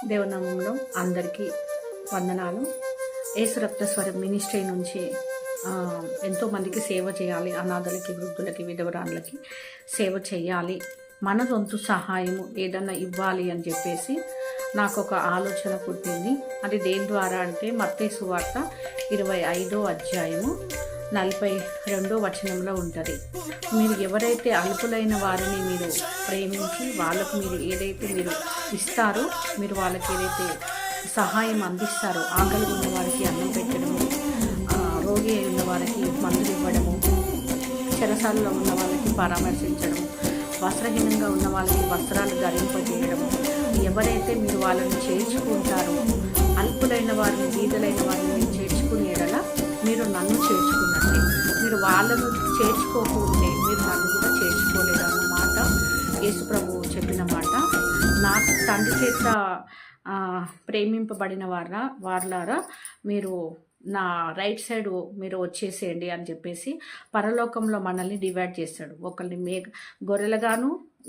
దేవనామంలో అందరికీ వందనాలు. యేసు రక్తస్వరం మినిస్ట్రీ నుంచి ఎంతోమందికి సేవ చేయాలి, అనాథలకి, వృద్ధులకి, విధవరాళ్ళకి సేవ చేయాలి, మన వంతు సహాయము ఏదన్నా ఇవ్వాలి అని చెప్పేసి నాకు ఒక ఆలోచన పుట్టింది. అది దేని ద్వారా అంటే మత్తయి సువార్త 25వ అధ్యాయము 42వ వచనంలో ఉంటుంది. మీరు ఎవరైతే అల్పులైన వారిని మీరు ప్రేమించి వాళ్ళకు మీరు ఏదైతే మీరు ఇస్తారో, మీరు వాళ్ళకి ఏదైతే సహాయం అందిస్తారో, ఆకలి ఉన్న వారికి అన్నం పెట్టడము, రోగి అయిన వారికి మందులు ఇవ్వడము, చెరసాలలో ఉన్న వాళ్ళకి పరామర్శించడము, వస్త్రహీనంగా ఉన్న వాళ్ళకి వస్త్రాలు ధరింపజేయడము, ఎవరైతే మీరు వాళ్ళని చేర్చుకుంటారో, అల్పులైన వారిని, బీదలైన వారిని మీరు చేర్చుకునే ఎడల మీరు నన్ను చేర్చుకున్నట్టే. మీరు వాళ్ళను చేర్చుకోకుంటే మీరు నన్ను కూడా చేర్చుకోలేదు అన్నమాట యేసు ప్రభువు చెప్పిన మాట. నా తండ్రి చేత ప్రేమింపబడిన వార్లారా మీరు నా రైట్ సైడ్ మీరు వచ్చేసేయండి అని చెప్పేసి పరలోకంలో మనల్ని డివైడ్ చేస్తాడు. ఒకరిని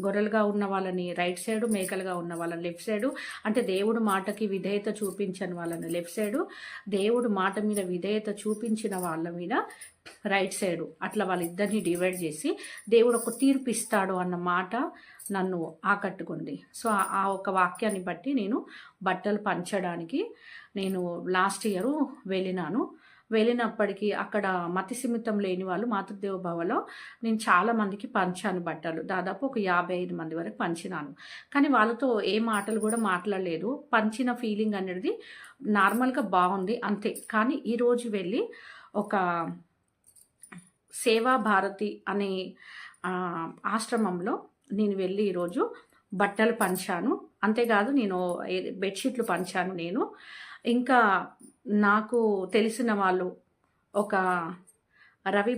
గొర్రెలుగా ఉన్న వాళ్ళని రైట్ సైడు, మేకలుగా ఉన్న వాళ్ళని లెఫ్ట్ సైడు. అంటే దేవుడు మాటకి విధేయత చూపించని వాళ్ళని లెఫ్ట్ సైడు, దేవుడు మాట మీద విధేయత చూపించిన వాళ్ళ మీద రైట్ సైడు. అట్లా వాళ్ళిద్దరిని డివైడ్ చేసి దేవుడు ఒక తీర్పు ఇస్తాడు అన్న మాట నన్ను ఆకట్టుకుంది. సో ఆ ఒక వాక్యాన్ని బట్టి నేను బట్టలు పంచడానికి నేను లాస్ట్ ఇయర్ వెళ్ళినప్పటికీ అక్కడ మతిసిమితం లేని వాళ్ళు మాతృదేవ భవలో నేను చాలామందికి పంచాను బట్టలు. దాదాపు ఒక 55 మంది వరకు పంచినాను. కానీ వాళ్ళతో ఏ మాటలు కూడా మాట్లాడలేదు. పంచిన ఫీలింగ్ అనేది నార్మల్గా బాగుంది అంతే. కానీ ఈరోజు వెళ్ళి ఒక సేవా భారతి అనే ఆశ్రమంలో నేను వెళ్ళి ఈరోజు బట్టలు పంచాను. అంతేకాదు నేను బెడ్షీట్లు పంచాను. నేను ఇంకా నాకు తెలిసిన వాళ్ళు ఒక రవి